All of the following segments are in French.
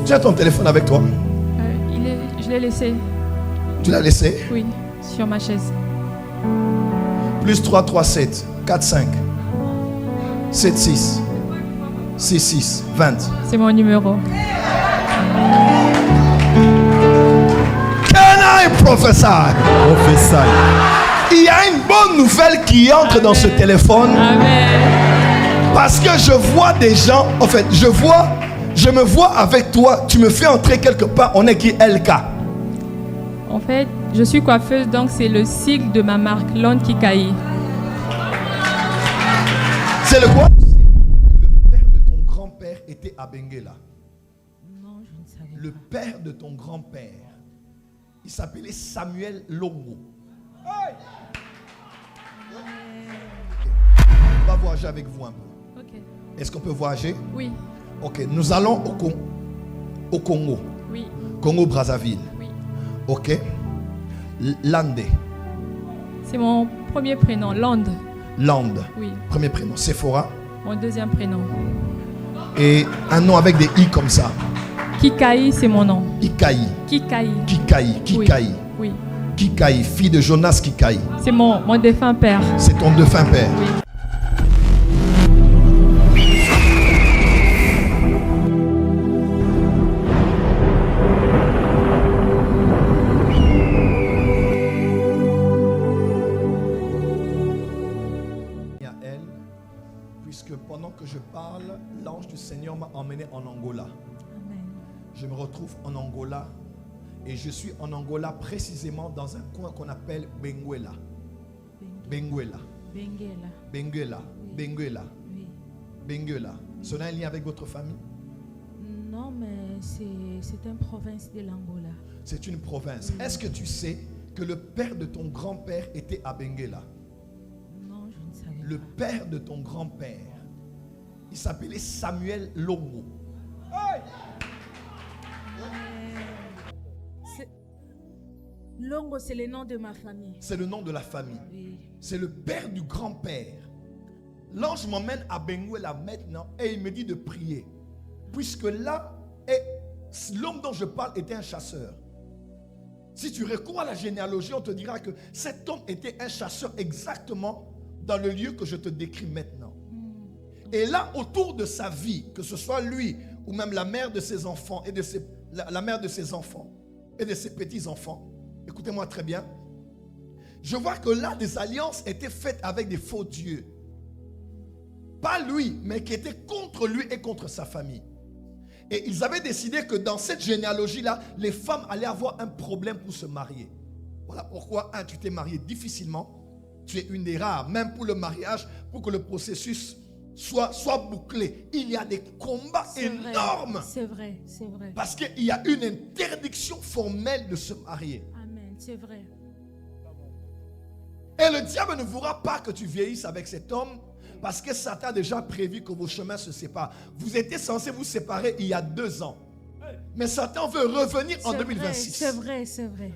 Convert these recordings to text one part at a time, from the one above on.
Tu as ton téléphone avec toi? Je l'ai laissé. Tu l'as laissé? Oui, sur ma chaise. Plus 3, 3, 7, 4, 5, 7, 6, 6, 6, 20. C'est mon numéro. Can I prophesy? Prophesy. Il y a une bonne nouvelle qui entre dans ce téléphone. Amen. Parce que je vois des gens, en fait, je me vois avec toi, tu me fais entrer quelque part, on est qui LK. En fait, je suis coiffeuse, donc c'est le sigle de ma marque, Londe Kikaï. C'est le quoi? Le père de ton grand-père était à Benguela. Non, je ne savais Le père de ton grand-père, il s'appelait Samuel Longo. On va voyager avec vous un peu. Ok. Est-ce qu'on peut voyager? Oui. Ok, nous allons au Congo. Oui. Congo-Brazzaville. Oui. Ok. Landé. C'est mon premier prénom, Lande. Land. Oui. Premier prénom. Sephora. Mon deuxième prénom. Et un nom avec des I comme ça. Kikaï, c'est mon nom. Ikaï. Kikaï. Kikaï. Kikaï. Oui. Kikaï, fille de Jonas Kikaï. C'est mon défunt père. C'est ton défunt père. Oui. À elle, puisque pendant que je parle, l'ange du Seigneur m'a emmené en Angola. Amen. Je me retrouve en Angola et je suis en Angola précisément dans un coin qu'on appelle Benguela. Benguela. Benguela. Benguela. Benguela. Oui. Benguela. Cela a un lien avec votre famille? Non, mais c'est une province de l'Angola. C'est une province. Est-ce que tu sais que le père de ton grand-père était à Benguela? Non, je ne savais Le pas. père de ton grand-père, il s'appelait Samuel Longo. Longo, c'est le nom de ma famille. C'est le nom de la famille. Oui. C'est le père du grand-père. L'ange m'emmène à Benguela maintenant et il me dit de prier. Puisque là, l'homme dont je parle était un chasseur. Si tu recours à la généalogie, on te dira que cet homme était un chasseur exactement dans le lieu que je te décris maintenant. Et là, autour de sa vie, que ce soit lui ou même la mère de ses enfants et la mère de ses enfants et de ses petits-enfants, écoutez-moi très bien, je vois que là, des alliances étaient faites avec des faux dieux. Pas lui, mais qui étaient contre lui et contre sa famille. Et ils avaient décidé que dans cette généalogie-là, les femmes allaient avoir un problème pour se marier. Voilà pourquoi, tu t'es marié difficilement. Tu es une des rares, même pour le mariage, pour que le processus soit bouclé. Il y a des combats énormes. C'est vrai, c'est vrai. Parce qu'il y a une interdiction formelle de se marier. Amen, c'est vrai. Et le diable ne voudra pas que tu vieillisses avec cet homme, parce que Satan a déjà prévu que vos chemins se séparent. Vous étiez censés vous séparer il y a 2 ans. Mais Satan veut revenir en 2026. C'est vrai, c'est vrai.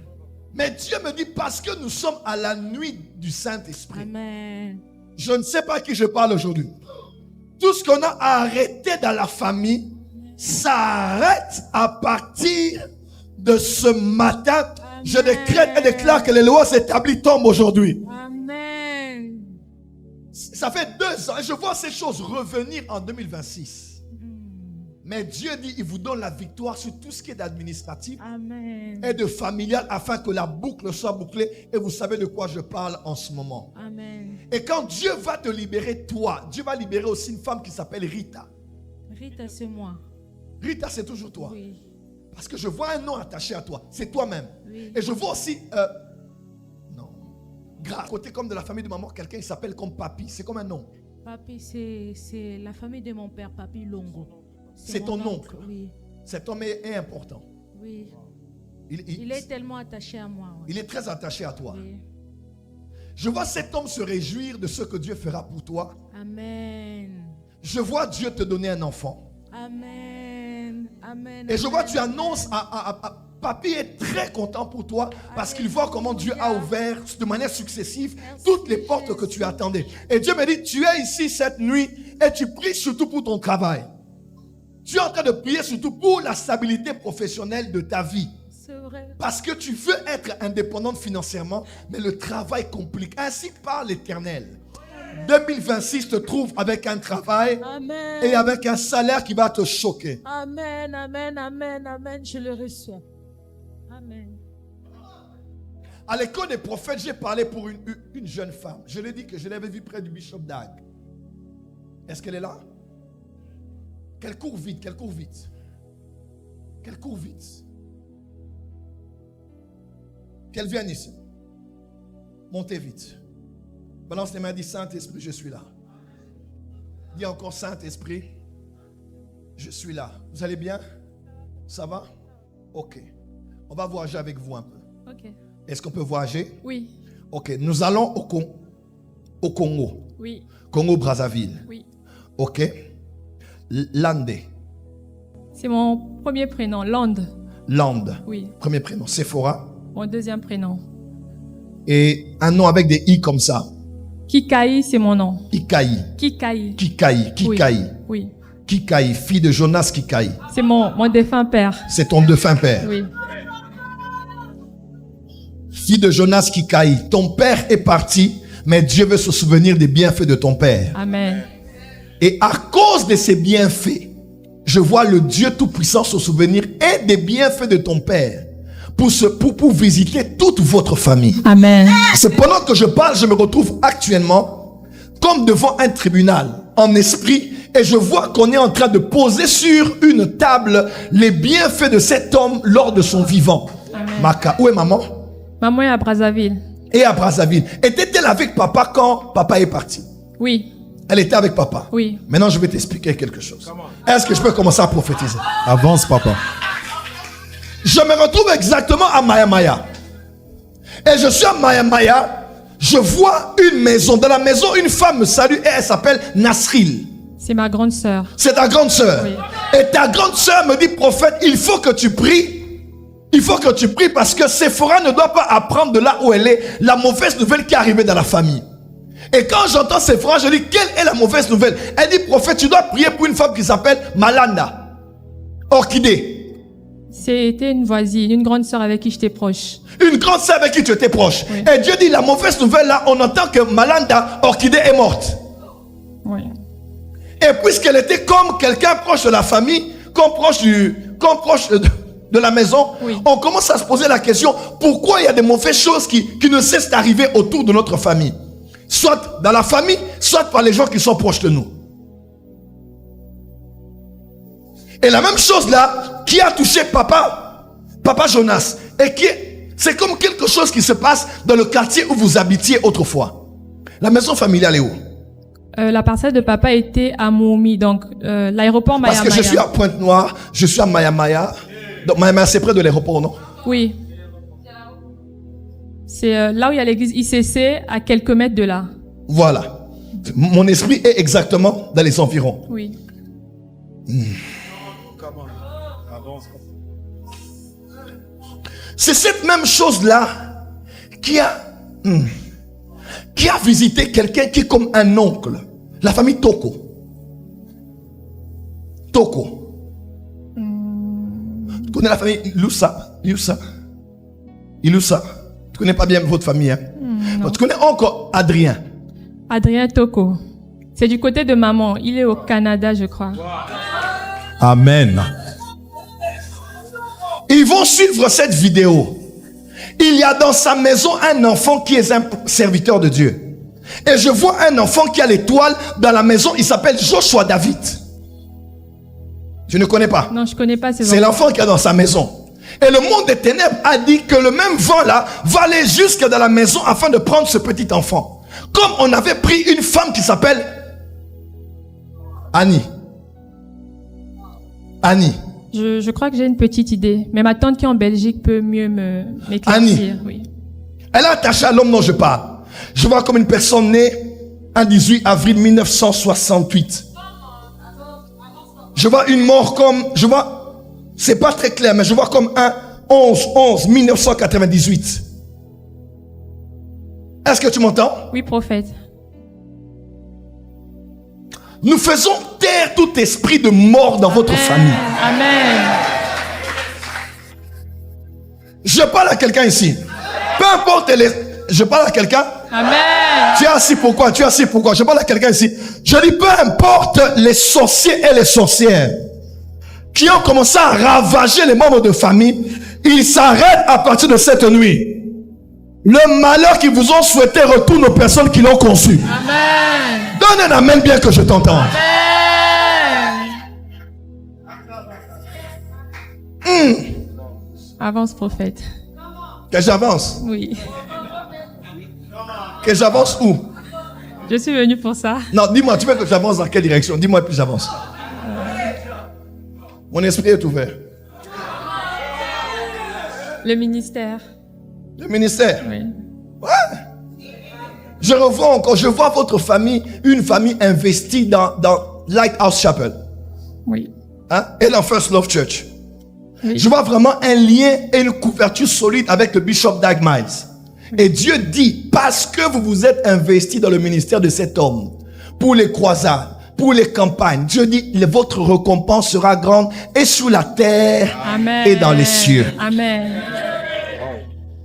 Mais Dieu me dit, parce que nous sommes à la nuit du Saint-Esprit. Amen. Je ne sais pas à qui je parle aujourd'hui. Tout ce qu'on a arrêté dans la famille s'arrête à partir de ce matin. Amen. Je décrète et déclare que les lois établies tombent aujourd'hui. Amen. Ça fait 2 ans et je vois ces choses revenir en 2026. Mais Dieu dit, il vous donne la victoire sur tout ce qui est d'administratif Amen. et de familial afin que la boucle soit bouclée. Et vous savez de quoi je parle en ce moment. Amen. Et quand Dieu va te libérer, toi, Dieu va libérer aussi une femme qui s'appelle Rita. Rita, c'est moi. Rita, c'est toujours toi. Oui. Parce que je vois un nom attaché à toi. C'est toi-même. Oui. Et je vois aussi, non, à côté comme de la famille de maman, quelqu'un qui s'appelle comme Papi. C'est comme un nom. Papi, c'est la famille de mon père, Papi Longo. C'est ton mon oncle. Oui. Cet homme est important. Oui. Il Il est tellement attaché à moi. Oui. il est très attaché à toi. Oui. Je vois cet homme se réjouir de ce que Dieu fera pour toi. Amen. Je vois Dieu te donner un enfant. Amen. Amen. Et je vois, Amen. tu annonces à Papi est très content pour toi parce qu'il voit comment Dieu a ouvert de manière successive toutes les portes que tu attendais. Et Dieu me dit, tu es ici cette nuit et tu pries surtout pour ton travail. Tu es en train de prier surtout pour la stabilité professionnelle de ta vie. C'est vrai. Parce que tu veux être indépendante financièrement, mais le travail complique. Ainsi parle l'Éternel. 2026 te trouve avec un travail Amen. et avec un salaire qui va te choquer. Amen, amen, amen, amen. Je le reçois. Amen. À l'école des prophètes, j'ai parlé pour une jeune femme. Je l'ai dit que je l'avais vue près du Bishop Dag. Est-ce qu'elle est là? Qu'elle court vite, qu'elle court vite. Qu'elle court vite. Qu'elle vienne ici. Montez vite. Balance les mains, dis Saint-Esprit, je suis là. Dis encore Saint-Esprit, je suis là. Vous allez bien? Ça va? Ok. On va voyager avec vous un peu. Ok. Est-ce qu'on peut voyager? Oui. Ok. Nous allons au Congo. Oui. Congo-Brazzaville. Oui. Ok. Landé. C'est mon premier prénom, Land. Land. Oui. Premier prénom. Sephora. Mon deuxième prénom. Et un nom avec des I comme ça. Kikaï, c'est mon nom. Kikaï. Kikaï. Kikaï. Kikaï. Oui. Kikaï, fille de Jonas Kikaï. C'est mon défunt père. C'est ton défunt père. Oui. Fille de Jonas Kikaï. Ton père est parti, mais Dieu veut se souvenir des bienfaits de ton père. Amen. Et à cause de ces bienfaits, je vois le Dieu Tout-Puissant se souvenir et des bienfaits de ton père pour visiter toute votre famille. Amen. C'est pendant que je parle, je me retrouve actuellement comme devant un tribunal en esprit et je vois qu'on est en train de poser sur une table les bienfaits de cet homme lors de son vivant. Amen. Maka, où est maman? Maman est à Brazzaville. Et à Brazzaville. Était-elle avec papa quand papa est parti? Oui. Elle était avec papa. Oui. Maintenant, je vais t'expliquer quelque chose. Est-ce que je peux commencer à prophétiser? Avance, papa. Je me retrouve exactement à Maya Maya. Et je suis à Maya Maya. Je vois une maison. Dans la maison, une femme me salue et elle s'appelle Nasril. C'est ma grande sœur. C'est ta grande sœur. Oui. Et ta grande sœur me dit, prophète, il faut que tu pries. Il faut que tu pries parce que Sephora ne doit pas apprendre de là où elle est la mauvaise nouvelle qui est arrivée dans la famille. Et quand j'entends Sephora, je dis, quelle est la mauvaise nouvelle? Elle dit, prophète, tu dois prier pour une femme qui s'appelle Malanda. Orchidée. C'était une voisine, une grande sœur avec qui j'étais proche. Une grande sœur avec qui tu étais proche. Oui. Et Dieu dit, la mauvaise nouvelle là, on entend que Malanda, Orchidée, est morte. Oui. Et puisqu'elle était comme quelqu'un proche de la famille, comme proche de la maison, Oui. on commence à se poser la question, pourquoi il y a des mauvaises choses qui ne cessent d'arriver autour de notre famille? Soit dans la famille, soit par les gens qui sont proches de nous. Et la même chose là, qui a touché papa Jonas, et c'est comme quelque chose qui se passe dans le quartier où vous habitiez autrefois. La maison familiale est où? La parcelle de papa était à Moumi, donc l'aéroport Maya Parce que Maya. je suis à Pointe-Noire, je suis à Maya Maya. Donc Maya Maya, c'est près de l'aéroport, non? Oui. C'est là où il y a l'église ICC, à quelques mètres de là. Voilà. Mon esprit est exactement dans les environs. Oui. C'est cette même chose-là qui a visité quelqu'un qui est comme un oncle. La famille Toko. Toko. Tu connais la famille Ilusa? Ilusa. Tu connais pas bien votre famille, hein? Non. Tu connais encore Adrien. Adrien Toko. C'est du côté de maman. Il est au Canada, je crois. Amen. Ils vont suivre cette vidéo. Il y a dans sa maison un enfant qui est un serviteur de Dieu. Et je vois un enfant qui a l'étoile dans la maison. Il s'appelle Joshua David. Je ne connais pas. Non, je connais pas ces C'est enfants. l'enfant qui est dans sa maison. Et le monde des ténèbres a dit que le même vent là va aller jusque dans la maison afin de prendre ce petit enfant. Comme on avait pris une femme qui s'appelle Annie. Annie. Je crois que j'ai une petite idée. Mais ma tante qui est en Belgique peut mieux m'éclaircir. Annie. Oui. Elle est attachée à l'homme dont je parle. Je vois comme une personne née un 18 avril 1968. Je vois une mort comme, c'est pas très clair, mais je vois comme un 1998. Est-ce que tu m'entends? Oui, prophète. Nous faisons taire tout esprit de mort dans votre famille. Amen. Je parle à quelqu'un ici. Peu importe les... Je parle à quelqu'un. Amen. Tu es assis pourquoi? Tu es assis pourquoi? Je parle à quelqu'un ici. Je dis peu importe les sorciers et les sorcières qui ont commencé à ravager les membres de famille, ils s'arrêtent à partir de cette nuit. Le malheur qu'ils vous ont souhaité retourne aux personnes qui l'ont conçu. Amen. Donne un amen bien que je t'entende. Avance, prophète. Que j'avance. Oui. Que j'avance où? Je suis venue pour ça. Non, dis-moi, tu veux que j'avance dans quelle direction? Dis-moi et puis j'avance. Mon esprit est ouvert. Le ministère. Le ministère. Oui. Ouais. Je revois encore, je vois votre famille, une famille investie dans Lighthouse Chapel. Oui. Hein? Et dans First Love Church. Oui. Je vois vraiment un lien et une couverture solide avec le bishop Dag Miles. Et Dieu dit, parce que vous vous êtes investi dans le ministère de cet homme, pour les croisades, pour les campagnes, Dieu dit, votre récompense sera grande et sur la terre Amen. et dans les cieux. Amen.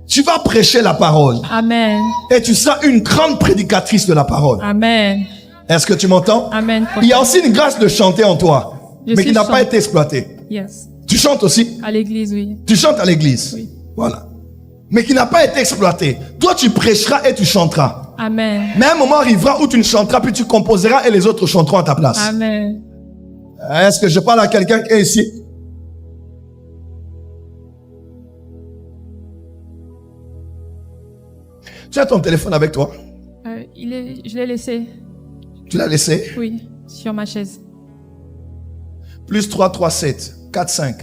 Tu vas prêcher la parole. Amen. Et tu seras une grande prédicatrice de la parole. Amen. Est-ce que tu m'entends? Amen. Il y a aussi une grâce de chanter en toi, Je mais qui suis n'a pas chante- été exploitée. Yes. Tu chantes aussi? À l'église, oui. Tu chantes à l'église. Oui. Voilà. Mais qui n'a pas été exploité. Toi, tu prêcheras et tu chanteras. Amen. Mais un moment arrivera où tu ne chanteras, puis tu composeras et les autres chanteront à ta place. Amen. Est-ce que je parle à quelqu'un qui est ici? Tu as ton téléphone avec toi? Je l'ai laissé. Tu l'as laissé? Oui. Sur ma chaise. Plus 3, 3, 7, 4, 5,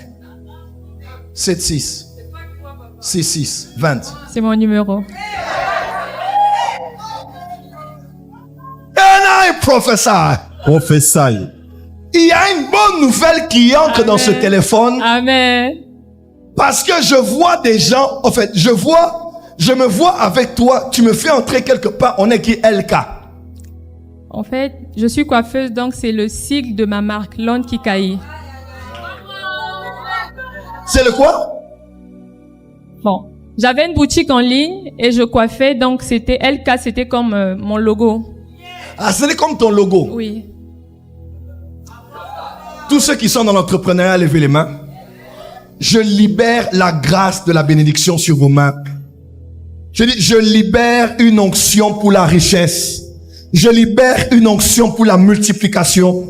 7, 6, 6, 6, 20. C'est mon numéro. And I prophesy. Prophétie. Il y a une bonne nouvelle qui entre dans ce téléphone Amen. parce que je vois des gens, en fait, je me vois avec toi, tu me fais entrer quelque part, on est qui LK. En fait, je suis coiffeuse, donc c'est le sigle de ma marque, Lone Kikaï. C'est le quoi? Bon. J'avais une boutique en ligne et je coiffais, donc c'était LK, c'était comme mon logo. Ah, c'est comme ton logo. Oui. Tous ceux qui sont dans l'entrepreneuriat, levez les mains. Je libère la grâce de la bénédiction sur vos mains. Je dis, je libère une onction pour la richesse. Je libère une onction pour la multiplication.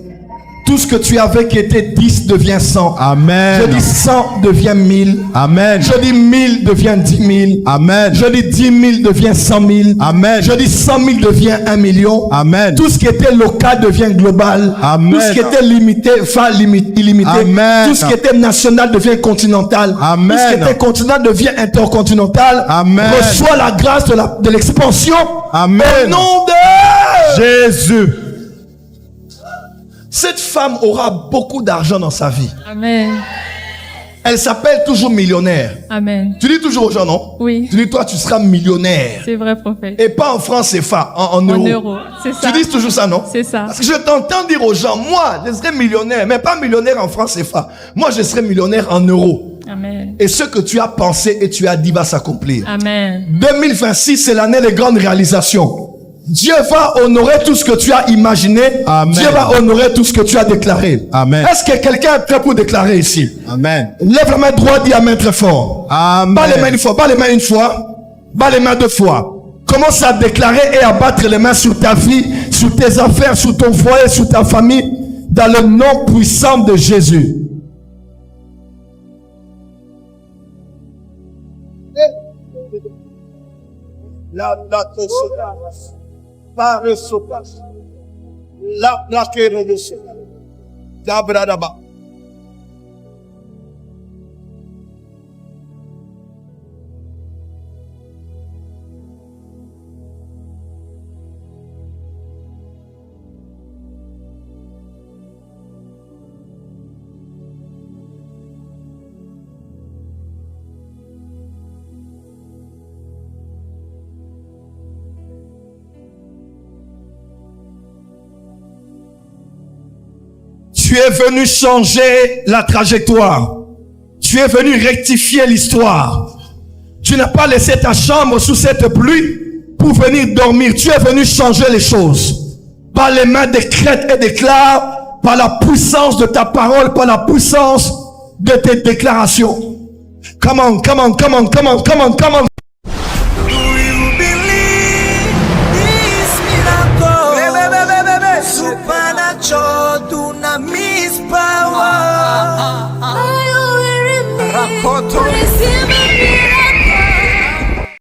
Tout ce que tu avais qui était 10 devient 100. Amen. Je dis 100 devient 1000. Amen. Je dis 1000 devient 10 000. Amen. Je dis 10 000 devient 100 000. Amen. Je dis 100 000 devient 1 million. Amen. Tout ce qui était local devient global. Amen. Tout ce qui était limité va illimité. Amen. Tout ce qui était national devient continental. Amen. Tout ce qui était continental devient intercontinental. Amen. Reçois la grâce de l'expansion. Amen. Au nom de Jésus. cette femme aura beaucoup d'argent dans sa vie. Amen. Elle s'appelle toujours millionnaire. Amen. Tu dis toujours aux gens, non? Oui. Tu dis, toi, tu seras millionnaire. C'est vrai, prophète. Et pas en francs CFA, en En euros. euros. C'est ça. Tu dis toujours ça, non? C'est ça. Parce que je t'entends dire aux gens, moi, je serai millionnaire, mais pas millionnaire en francs CFA. Moi, je serai millionnaire en euros. Amen. Et ce que tu as pensé et tu as dit va s'accomplir. Amen. 2026, c'est l'année des grandes réalisations. Dieu va honorer tout ce que tu as imaginé. Amen. Dieu va honorer tout ce que tu as déclaré. Amen. Est-ce que quelqu'un est prêt pour déclarer ici? Amen. Lève la main droite, dis Amen très fort. Amen. Bats les mains une fois, bats les mains une fois, bats les mains deux fois. Commence à déclarer et à battre les mains sur ta vie, sur tes affaires, sur ton foyer, sur ta famille, dans le nom puissant de Jésus. Tu es venu changer la trajectoire. Tu es venu rectifier l'histoire. Tu n'as pas laissé ta chambre sous cette pluie pour venir dormir. Tu es venu changer les choses. Par les mains décrète et déclare, par la puissance de ta parole, par la puissance de tes déclarations. Come on, come on, come on, come on, come on, come on. Do you believe this miracle? Supernatural.